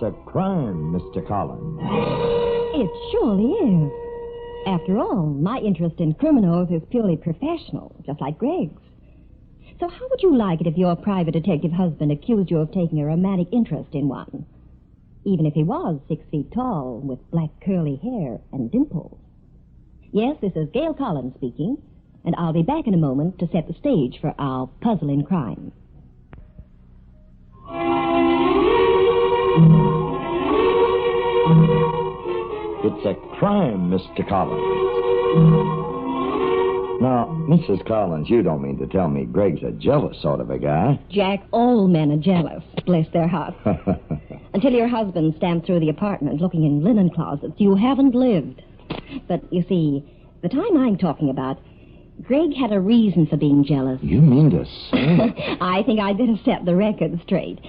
It's a crime, Mr. Collins. It surely is. After all, my interest in criminals is purely professional, just like Greg's. So how would you like it if your private detective husband accused you of taking a romantic interest in one? Even if he was 6 feet tall, with black curly hair and dimples. Yes, this is Gail Collins speaking, and I'll be back in a moment to set the stage for our puzzling crime. It's a crime, Mr. Collins. Now, Mrs. Collins, you don't mean to tell me Greg's a jealous sort of a guy. Jack, all men are jealous, bless their hearts. Until your husband stamped through the apartment looking in linen closets, you haven't lived. But, you see, the time I'm talking about, Greg had a reason for being jealous. You mean to say? I think I'd better set the record straight.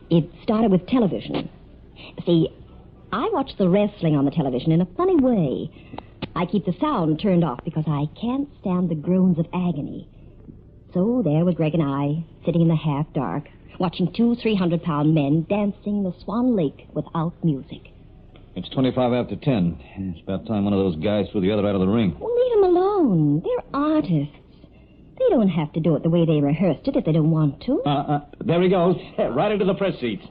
It started with television. See, I watch the wrestling on the television in a funny way. I keep the sound turned off because I can't stand the groans of agony. So there were Greg and I, sitting in the half-dark, watching 200 300-pound men dancing the Swan Lake without music. It's 25 after 10. It's about time one of those guys threw the other out of the ring. Well, leave them alone. They're artists. They don't have to do it the way they rehearsed it if they don't want to. There he goes. Right into the press seats.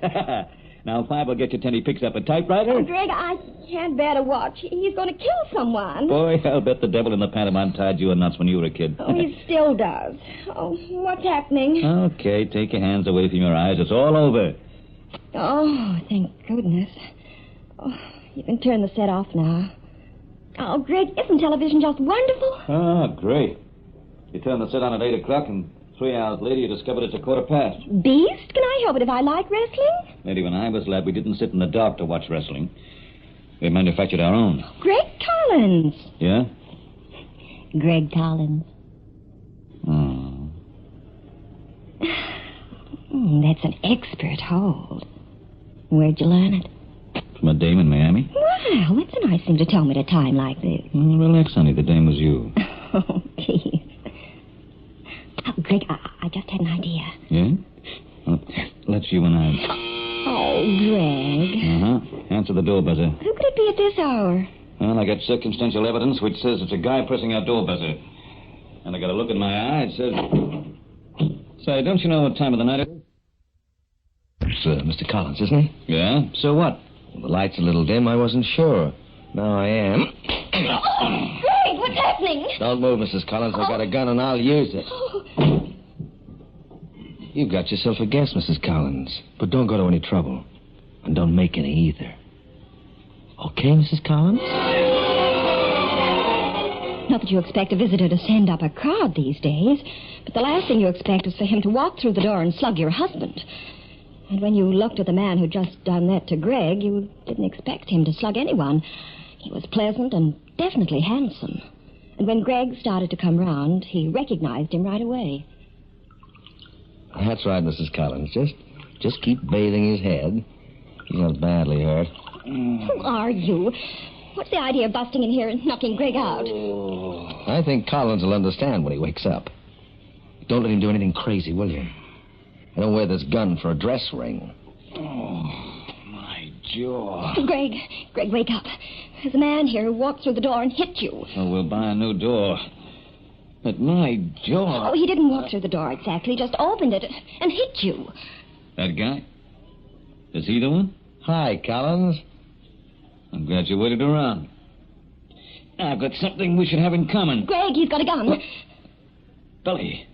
Now, Five will get you 10 he picks up a typewriter. Oh, Greg, I can't bear to watch. He's going to kill someone. Boy, I'll bet the devil in the pantomime tied you in knots when you were a kid. Oh, he still does. Oh, what's happening? Okay, take your hands away from your eyes. It's all over. Oh, thank goodness. Oh, you can turn the set off now. Oh, Greg, isn't television just wonderful? Ah, great. You turn the set on at 8 o'clock, and 3 hours later you discovered it's 1:15. Beast? Can I help it if I like wrestling? Lady, when I was lad, we didn't sit in the dark to watch wrestling. We manufactured our own. Greg Collins. Yeah? Greg Collins. Oh. That's an expert hold. Where'd you learn it? From a dame in Miami. Well, that's a nice thing to tell me at a time like this. Relax, honey. The dame was you. Oh, please. Oh, Greg, I just had an idea. Yeah? Well, let's you and I. Oh, Greg. Uh-huh. Answer the door buzzer. Who could it be at this hour? Well, I got circumstantial evidence which says it's a guy pressing our door buzzer. And I got a look in my eye. It says... Say, don't you know what time of the night it is? It's Mr. Collins, isn't he? Yeah? So what? Well, the light's a little dim. I wasn't sure. Now I am. Oh, Greg, what's happening? Don't move, Mrs. Collins. I got a gun and I'll use it. You've got yourself a guess, Mrs. Collins. But don't go to any trouble. And don't make any either. Okay, Mrs. Collins? Not that you expect a visitor to send up a crowd these days, but the last thing you expect is for him to walk through the door and slug your husband. And when you looked at the man who'd just done that to Greg, you didn't expect him to slug anyone. He was pleasant and definitely handsome. And when Greg started to come round, he recognized him right away. That's right, Mrs. Collins. Just keep bathing his head. He's not badly hurt. Who are you? What's the idea of busting in here and knocking Greg out? I think Collins will understand when he wakes up. Don't let him do anything crazy, will you? I don't wear this gun for a dress ring. Oh, my jaw. Greg, wake up. There's a man here who walked through the door and hit you. Oh, we'll buy a new door. But my jaw... Oh, he didn't walk through the door exactly. Just opened it and hit you. That guy? Is he the one? Hi, Collins. I'm glad you waited around. I've got something we should have in common. Greg, he's got a gun. What? Billy.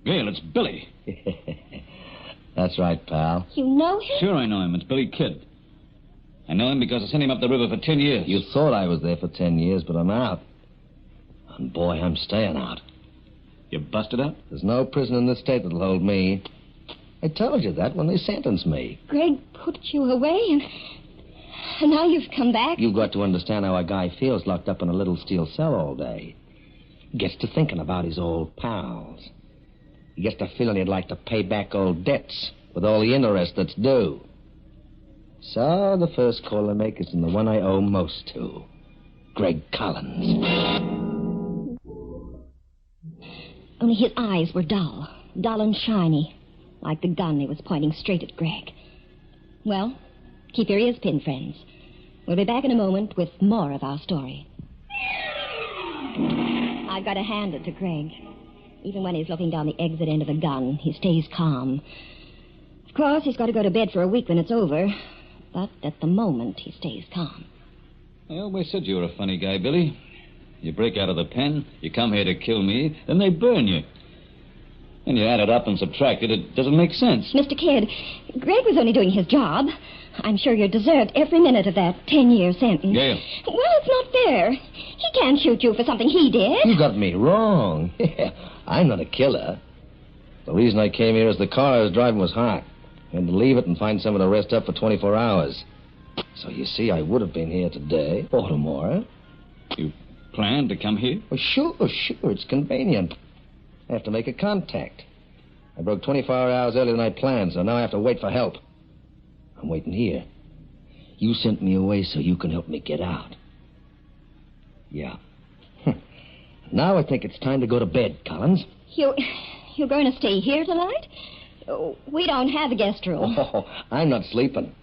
Gail, it's Billy. That's right, pal. You know him? Sure I know him. It's Billy Kidd. I know him because I sent him up the river for 10 years. You thought I was there for 10 years, but I'm out. And boy, I'm staying out. You busted up? There's no prison in this state that'll hold me. I told you that when they sentenced me. Greg put you away and now you've come back? You've got to understand how a guy feels locked up in a little steel cell all day. He gets to thinking about his old pals. He gets the feeling he'd like to pay back old debts with all the interest that's due. So the first call I make is in the one I owe most to, Greg Collins. Only his eyes were dull and shiny, like the gun he was pointing straight at Greg. Well, Keep your ears pinned, friends. We'll be back in a moment with more of our story. I've got to hand it to Greg. Even when he's looking down the exit end of the gun, he stays calm. Of course, he's got to go to bed for a week when it's over. But at the moment, he stays calm. I always said you were a funny guy, Billy. You break out of the pen, you come here to kill me, then they burn you. And you add it up and subtract it, it doesn't make sense. Mr. Kidd, Greg was only doing his job. I'm sure you deserved every minute of that 10-year sentence. Gail. Well, it's not fair. He can't shoot you for something he did. You got me wrong. I'm not a killer. The reason I came here is the car I was driving was hot. I had to leave it and find someone to rest up for 24 hours. So you see, I would have been here today or tomorrow. You planned to come here? Well, sure. It's convenient. I have to make a contact. I broke 24 hours earlier than I planned, so now I have to wait for help. I'm waiting here. You sent me away so you can help me get out. Yeah. Now I think it's time to go to bed, Collins. You're going to stay here tonight? Oh, we don't have a guest room. Oh, I'm not sleeping.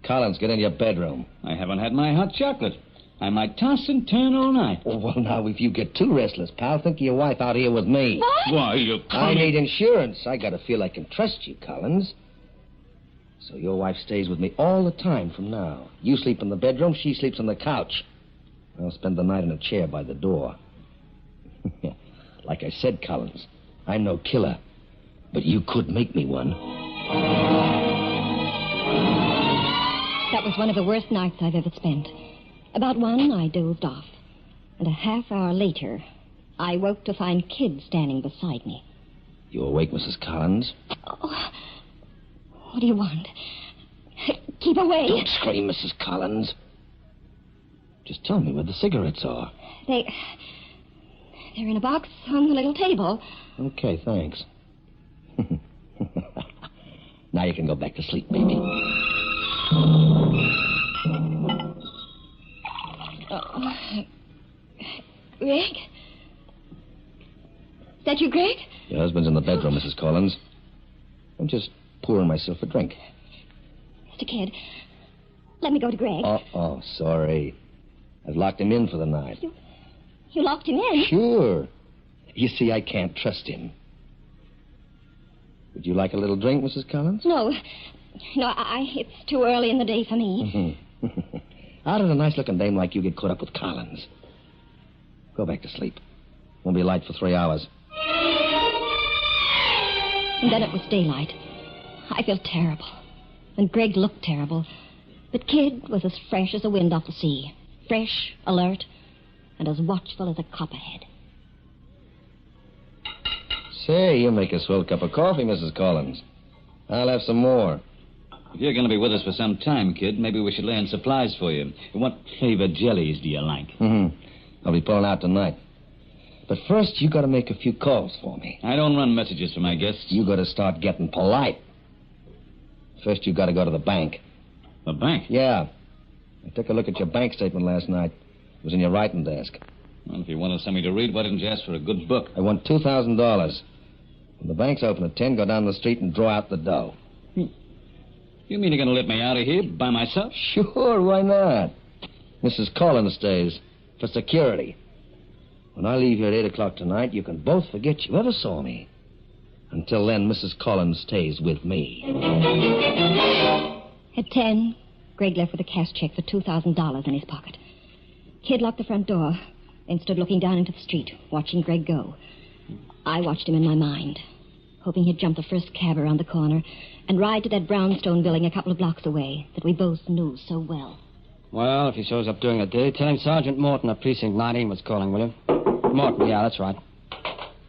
Collins, get in your bedroom. I haven't had my hot chocolate. I might toss and turn all night. Oh, well, now, if you get too restless, pal, think of your wife out here with me. What? Why, you... I need insurance. I gotta feel I can trust you, Collins. So your wife stays with me all the time from now. You sleep in the bedroom, she sleeps on the couch. I'll spend the night in a chair by the door. Like I said, Collins, I'm no killer, but you could make me one. That was one of the worst nights I've ever spent. About 1, I dozed off. And a half hour later, I woke to find Kid standing beside me. You awake, Mrs. Collins? Oh, what do you want? Keep away. Don't scream, Mrs. Collins. Just tell me where the cigarettes are. They're in a box on the little table. Okay, thanks. Now you can go back to sleep, baby. Greg? Is that you, Greg? Your husband's in the bedroom, Mrs. Collins. I'm just pouring myself a drink. Mr. Kidd, let me go to Greg. Oh, sorry. I've locked him in for the night. You locked him in? Sure. You see, I can't trust him. Would you like a little drink, Mrs. Collins? No, it's too early in the day for me. How did a nice-looking dame like you get caught up with Collins? Go back to sleep. Won't be light for 3 hours. And then it was daylight. I felt terrible. And Greg looked terrible. But Kid was as fresh as the wind off the sea. Fresh, alert, and as watchful as a copperhead. Say, you make a swell cup of coffee, Mrs. Collins. I'll have some more. If you're going to be with us for some time, Kid, maybe we should lay in supplies for you. What flavored jellies do you like? I'll be pulling out tonight. But first, you got to make a few calls for me. I don't run messages for my guests. You got to start getting polite. First, you got to go to the bank. The bank? Yeah. I took a look at your bank statement last night. It was in your writing desk. Well, if you wanted something to read, why didn't you ask for a good book? I want $2,000. When the bank's open at 10, go down the street and draw out the dough. You mean you're going to let me out of here by myself? Sure, why not? Mrs. Collins stays for security. When I leave here at 8 o'clock tonight, you can both forget you ever saw me. Until then, Mrs. Collins stays with me. At 10, Greg left with a cash check for $2,000 in his pocket. Kid locked the front door and stood looking down into the street, watching Greg go. I watched him in my mind, hoping he'd jump the first cab around the corner and ride to that brownstone building a couple of blocks away that we both knew so well. Well, if he shows up during the day, tell him Sergeant Morton of Precinct 19 was calling, will you? Morton, yeah, that's right.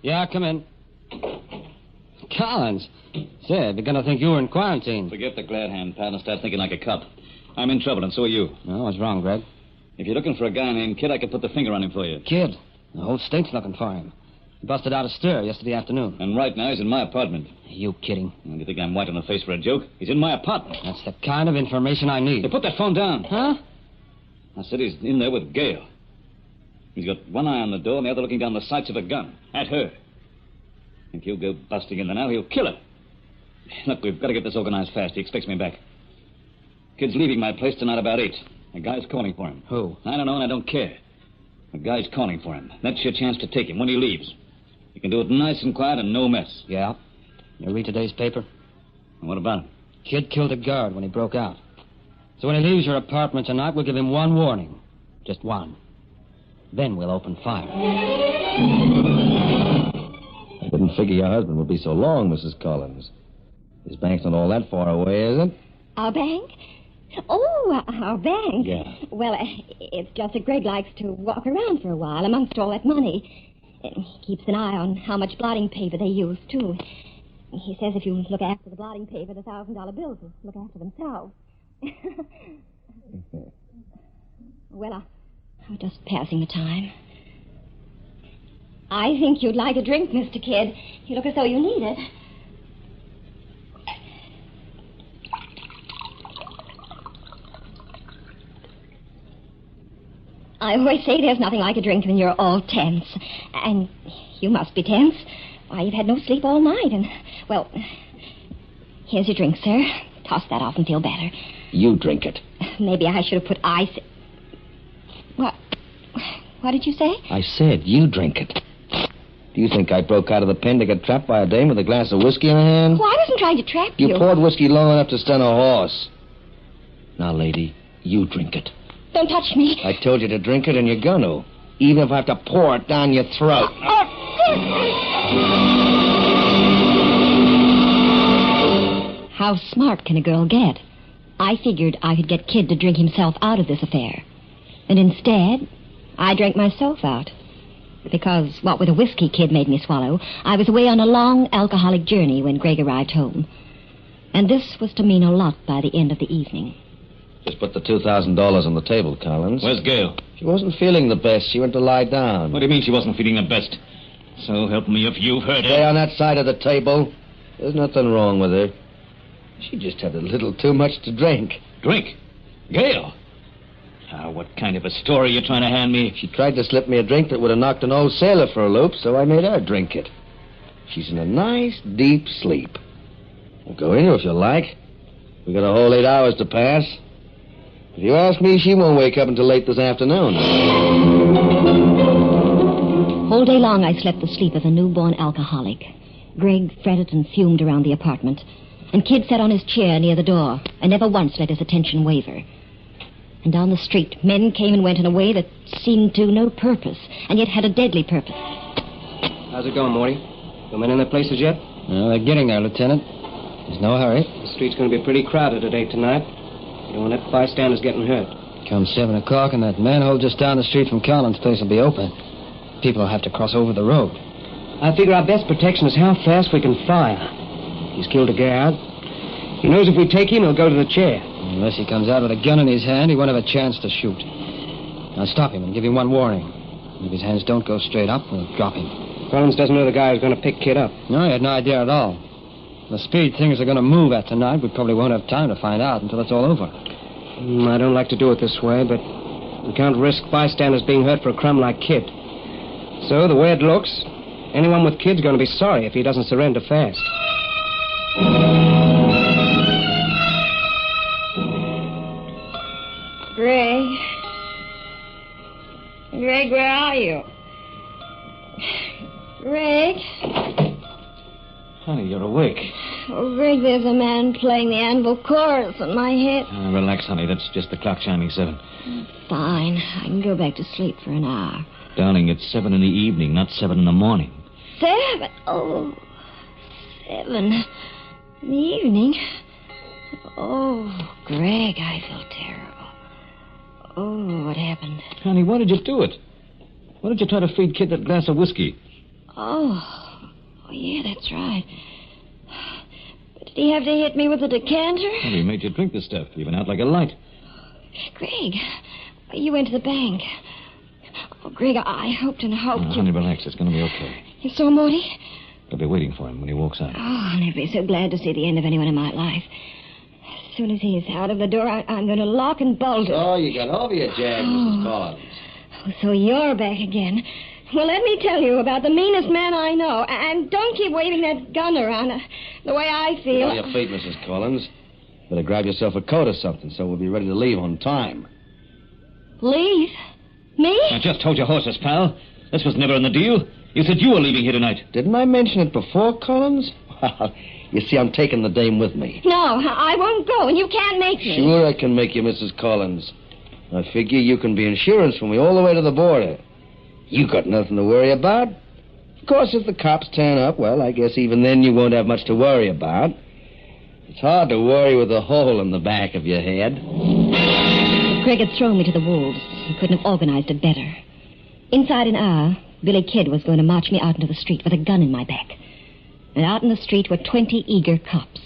Yeah, come in. Collins. Say, they're going to think you were in quarantine. Forget the glad hand, pal, and start thinking like a cop. I'm in trouble, and so are you. Well, what's wrong, Greg? If you're looking for a guy named Kid, I could put the finger on him for you. Kid? The whole state's looking for him. He busted out a stir yesterday afternoon. And right now he's in my apartment. Are you kidding? You think I'm white on the face for a joke? He's in my apartment. That's the kind of information I need. Hey, put that phone down. Huh? I said he's in there with Gail. He's got one eye on the door and the other looking down the sights of a gun. At her. If he'll go busting in there now, he'll kill her. Look, we've got to get this organized fast. He expects me back. Kid's leaving my place tonight about 8. A guy's calling for him. Who? I don't know, and I don't care. A guy's calling for him. That's your chance to take him when he leaves. You can do it nice and quiet and no mess. Yeah? You read today's paper? And what about him? Kid killed a guard when he broke out. So when he leaves your apartment tonight, we'll give him one warning. Just one. Then we'll open fire. I didn't figure your husband would be so long, Mrs. Collins. His bank's not all that far away, is it? Our bank? Oh, our bank. Yeah. Well, it's just that Greg likes to walk around for a while amongst all that money. He keeps an eye on how much blotting paper they use, too. He says if you look after the blotting paper, the $1,000 bills will look after themselves. Well, I'm just passing the time. I think you'd like a drink, Mr. Kidd. You look as though you need it. I always say there's nothing like a drink when you're all tense. And you must be tense. Why, you've had no sleep all night. And, well, here's your drink, sir. Toss that off and feel better. You drink it. Maybe I should have put ice... What did you say? I said you drink it. Do you think I broke out of the pen to get trapped by a dame with a glass of whiskey in her hand? Well, I wasn't trying to trap you. You poured whiskey long enough to stun a horse. Now, lady, you drink it. Don't touch me. I told you to drink it, and you're going to. Even if I have to pour it down your throat. How smart can a girl get? I figured I could get Kid to drink himself out of this affair. And instead, I drank myself out. Because, what with the whiskey Kid made me swallow, I was away on a long alcoholic journey when Greg arrived home. And this was to mean a lot by the end of the evening. Just put the $2,000 on the table, Collins. Where's Gail? She wasn't feeling the best. She went to lie down. What do you mean she wasn't feeling the best? So help me if you've heard Stay her. on that side of the table. There's nothing wrong with her. She just had a little too much to drink. Drink? Gail? Now, what kind of a story are you trying to hand me? She tried to slip me a drink that would have knocked an old sailor for a loop, so I made her drink it. She's in a nice, deep sleep. I'll go in her if you like. We got a whole 8 hours to pass. If you ask me, she won't wake up until late this afternoon. All day long, I slept the sleep of a newborn alcoholic. Greg fretted and fumed around the apartment, and Kid sat on his chair near the door and never once let his attention waver. And down the street, men came and went in a way that seemed to no purpose, and yet had a deadly purpose. How's it going, Morty? The men in their places yet? No, they're getting there, Lieutenant. There's no hurry. The street's going to be pretty crowded today tonight. You don't want bystanders getting hurt. Come 7 o'clock, and that manhole just down the street from Collins' place will be open. People will have to cross over the road. I figure our best protection is how fast we can fire. He's killed a guard. He knows if we take him, he'll go to the chair. Unless he comes out with a gun in his hand, he won't have a chance to shoot. Now stop him and give him one warning. If his hands don't go straight up, we'll drop him. Collins doesn't know the guy who's going to pick Kid up. No, he had no idea at all. The speed things are going to move at tonight, we probably won't have time to find out until it's all over. I don't like to do it this way, but we can't risk bystanders being hurt for a crumb like Kid. So, the way it looks, anyone with Kid's going to be sorry if he doesn't surrender fast. Greg? Greg, where are you? Greg? Honey, you're awake. Oh, Greg, there's a man playing the anvil chorus in my head. Relax, honey. That's just the clock chiming 7. Fine. I can go back to sleep for an hour. Darling, it's 7 in the evening, not 7 in the morning. 7? Oh, 7 in the evening. Oh, Greg, I feel terrible. Oh, what happened? Honey, why did you do it? Why did you try to feed Kid that glass of whiskey? Oh, yeah, that's right. But did he have to hit me with a decanter? Well, he made you drink the stuff. You went out like a light. Greg, you went to the bank. Oh, Greg, I hoped and hoped you... Honey, relax. It's going to be okay. You saw Morty? I'll be waiting for him when he walks out. Oh, I'll never be so glad to see the end of anyone in my life. As soon as he's out of the door, I'm going to lock and bolt it. Oh, you got over your jag, Mrs. Collins. Oh, so you're back again. Well, let me tell you about the meanest man I know. And don't keep waving that gun around the way I feel. Get on your feet, Mrs. Collins. Better grab yourself a coat or something so we'll be ready to leave on time. Leave? Me? I just told your horses, pal. This was never in the deal. You said you were leaving here tonight. Didn't I mention it before, Collins? You see, I'm taking the dame with me. No, I won't go, and you can't make me. Sure I can make you, Mrs. Collins. I figure you can be insurance for me all the way to the border. You got nothing to worry about. Of course, if the cops turn up, well, I guess even then you won't have much to worry about. It's hard to worry with a hole in the back of your head. If Craig had thrown me to the wolves, he couldn't have organized it better. Inside an hour, Billy Kidd was going to march me out into the street with a gun in my back. And out in the street were 20 eager cops.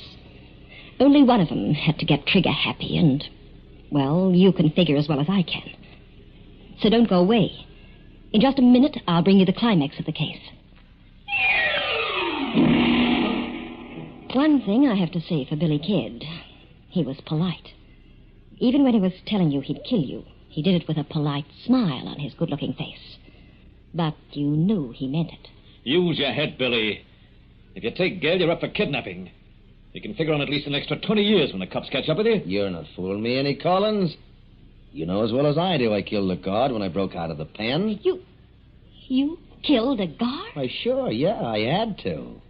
Only one of them had to get trigger happy, and, well, you can figure as well as I can. So don't go away. In just a minute, I'll bring you the climax of the case. One thing I have to say for Billy Kidd. He was polite. Even when he was telling you he'd kill you, he did it with a polite smile on his good-looking face. But you knew he meant it. Use your head, Billy. If you take Gail, you're up for kidnapping. You can figure on at least an extra 20 years when the cops catch up with you. You're not fooling me any, Collins. You know as well as I do I killed the guard when I broke out of the pen. You killed a guard? Why, sure, yeah, I had to.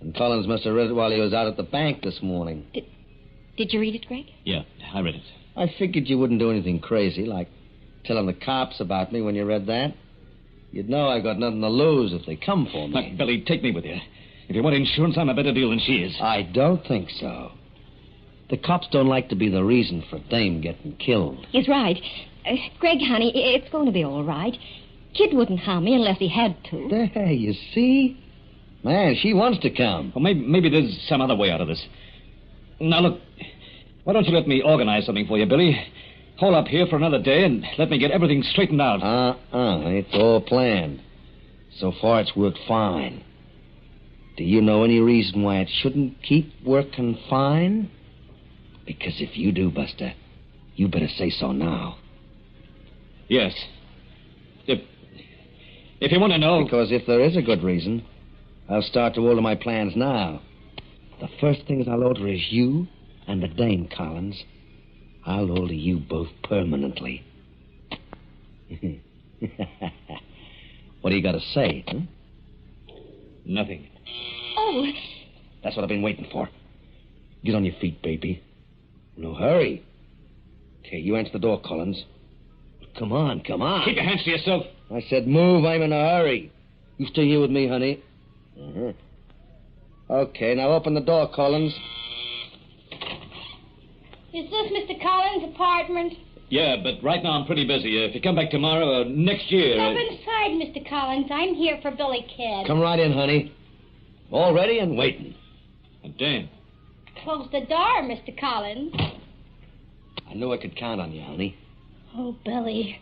And Collins must have read it while he was out at the bank this morning. Did you read it, Greg? Yeah, I read it. I figured you wouldn't do anything crazy, like telling the cops about me when you read that. You'd know I've got nothing to lose if they come for me. Look, Billy, take me with you. If you want insurance, I'm a better deal than she is. I don't think so. The cops don't like to be the reason for Dame getting killed. He's right. Greg, honey, it's going to be all right. Kid wouldn't harm me unless he had to. There, you see? Man, she wants to come. Well, maybe there's some other way out of this. Now, look, why don't you let me organize something for you, Billy? Hold up here for another day and let me get everything straightened out. It's all planned. So far, it's worked fine. Do you know any reason why it shouldn't keep working fine? Because if you do, Buster, you better say so now. Yes. If you want to know... Because if there is a good reason, I'll start to alter my plans now. The first things I'll alter is you and the dame, Collins. I'll alter you both permanently. What do you got to say, huh? Nothing. Oh. That's what I've been waiting for. Get on your feet, baby. No hurry. Okay, you answer the door, Collins. Come on. Keep your hands to yourself. I said move, I'm in a hurry. You stay here with me, honey. Uh-huh. Okay, now open the door, Collins. Is this Mr. Collins' apartment? Yeah, but right now I'm pretty busy. If you come back tomorrow or next year... Step inside, Mr. Collins. I'm here for Billy Kidd. Come right in, honey. All ready and waiting. Damn. Close the door, Mr. Collins. I knew I could count on you, honey. Oh, Billy.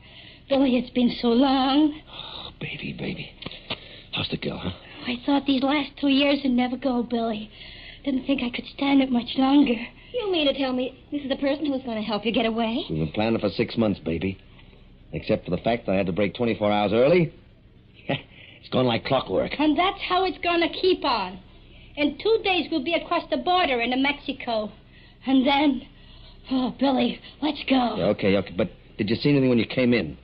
Billy, it's been so long. Oh, baby. How's the girl, huh? I thought these last 2 years would never go, Billy. Didn't think I could stand it much longer. You mean to tell me this is the person who's going to help you get away? We've been planning for 6 months, baby. Except for the fact that I had to break 24 hours early. It's gone like clockwork. And that's how it's going to keep on. In 2 days, we'll be across the border into Mexico. And then... Oh, Billy, let's go. Yeah, okay. But did you see anything when you came in?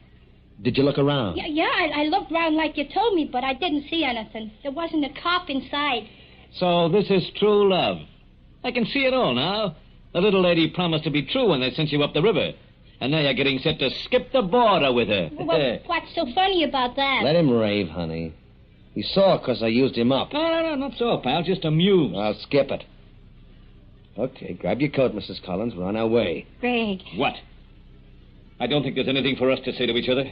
Did you look around? Yeah, I looked around like you told me, but I didn't see anything. There wasn't a cop inside. So this is true love. I can see it all now. The little lady promised to be true when they sent you up the river. And now you're getting set to skip the border with her. Well, what's so funny about that? Let him rave, honey. He saw because I used him up. No, not so, pal. Just amuse. I'll skip it. Okay, grab your coat, Mrs. Collins. We're on our way. Greg. What? I don't think there's anything for us to say to each other.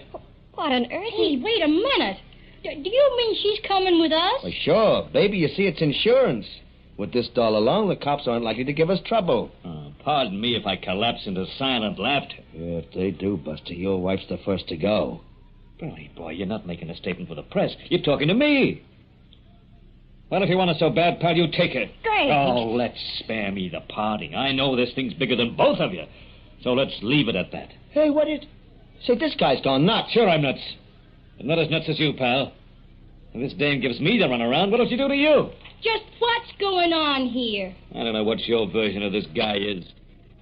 What on earth? Hey, wait a minute. Do you mean she's coming with us? Well, sure. Baby, you see, it's insurance. With this doll alone, the cops aren't likely to give us trouble. Pardon me if I collapse into silent laughter. Yeah, if they do, Buster, your wife's the first to go. Billy, boy, you're not making a statement for the press. You're talking to me. Well, if you want her so bad, pal, you take her. Greg. Oh, let's spare me the parting. I know this thing's bigger than both of you. So let's leave it at that. Hey, what is... Say, this guy's gone nuts. Sure, I'm nuts. But not as nuts as you, pal. If this dame gives me the runaround, what'll she do to you? Just what's going on here? I don't know what your version of this guy is.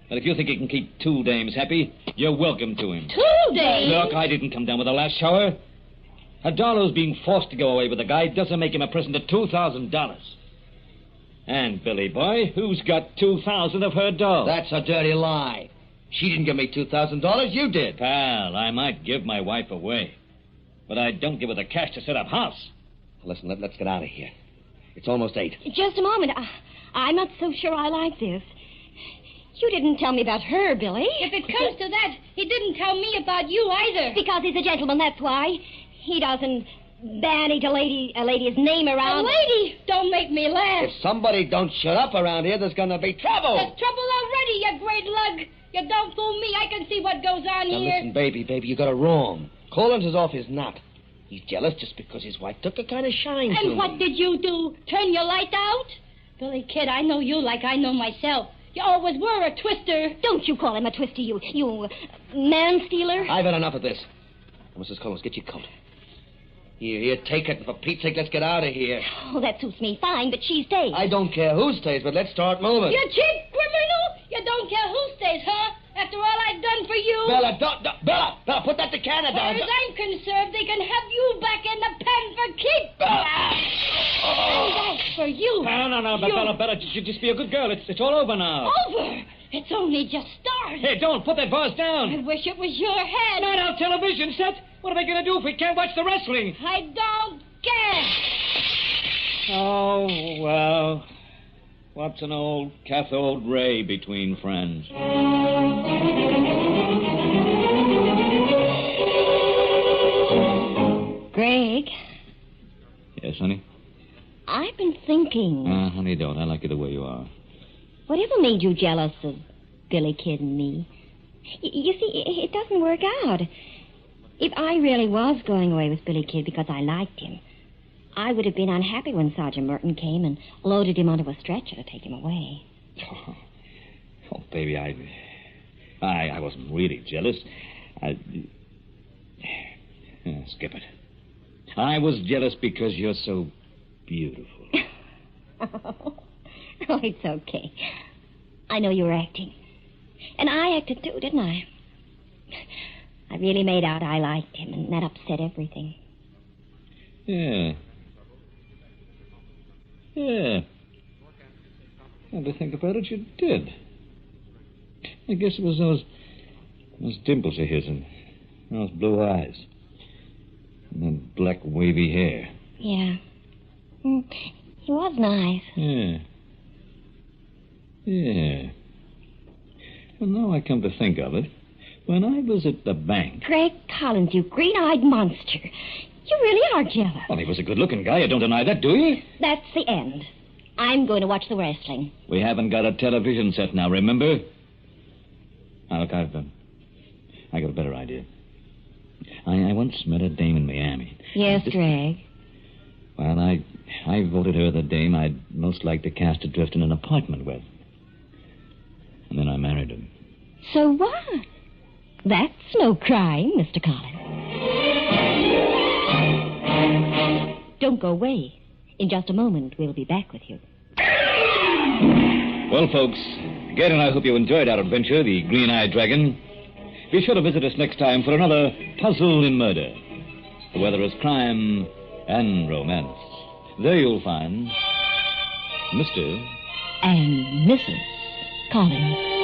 But if you think he can keep 2 dames happy, you're welcome to him. 2 days? Look, I didn't come down with the last shower. A doll who's being forced to go away with a guy doesn't make him a present of $2,000. And, Billy boy, who's got 2,000 of her dolls? That's a dirty lie. She didn't give me $2,000. You did. Pal, I might give my wife away. But I don't give her the cash to set up house. Listen, let's get out of here. It's almost 8. Just a moment. I'm not so sure I like this. You didn't tell me about her, Billy. If it comes to that, he didn't tell me about you either. Because he's a gentleman, that's why. He doesn't bandy a lady's name around. A lady? Don't make me laugh. If somebody don't shut up around here, there's going to be trouble. There's trouble already, you great lug. You don't fool me. I can see what goes on Now, here. listen, baby, you got it wrong. Collins is off his nut. He's jealous just because his wife took a kind of shine to him. And what did you do? Turn your light out? Billy, kid, I know you like I know myself. You always were a twister. Don't you call him a twister, you man-stealer. I've had enough of this. Mrs. Collins, get your coat. Here, take it. And for Pete's sake, let's get out of here. Oh, that suits me fine, but she stays. I don't care who stays, but let's start moving. You cheap criminal! You don't care who stays, huh? After all I've done for you. Bella, put that decanter As far down. as I'm concerned, they can have you back in the pen for keep. And that's for you. No, Bella, just be a good girl. It's all over now. Over? It's only just started. Hey, don't put that vase I down. wish it was your head. Not our television set. What are they going to do if we can't watch the wrestling? I don't care. Oh, well. What's an old cathode ray between friends? Greg, Yes, honey? I've been thinking. Honey, don't. I like you the way you are. Whatever made you jealous of Billy Kid and me? You see, it doesn't work out. If I really was going away with Billy Kid because I liked him, I would have been unhappy when Sergeant Merton came and loaded him onto a stretcher to take him away. Oh, baby, I wasn't really jealous. Skip it. I was jealous because you're so beautiful. Oh, it's okay. I know you were acting. And I acted too, didn't I? I really made out I liked him, and that upset everything. Yeah. Come to think about it, you did. I guess it was those dimples of his and those blue eyes. And that black wavy hair. Yeah. He was nice. Yeah. Well, now I come to think of it, when I was at the bank... Greg Collins, you green-eyed monster. You really are jealous. Well, he was a good-looking guy. You don't deny that, do you? That's the end. I'm going to watch the wrestling. We haven't got a television set now, remember? Now, look, I got a better idea. I once met a dame in Miami. Yes, Greg. Well, I voted her the dame I'd most like to cast adrift in an apartment with. And then I married her. So what? That's no crime, Mr. Collins. Don't go away. In just a moment, we'll be back with you. Well, folks, again, and I hope you enjoyed our adventure, The Green-Eyed Dragon. Be sure to visit us next time for another Puzzle in Murder, where there is crime and romance. There you'll find Mr. And Mrs. Collins.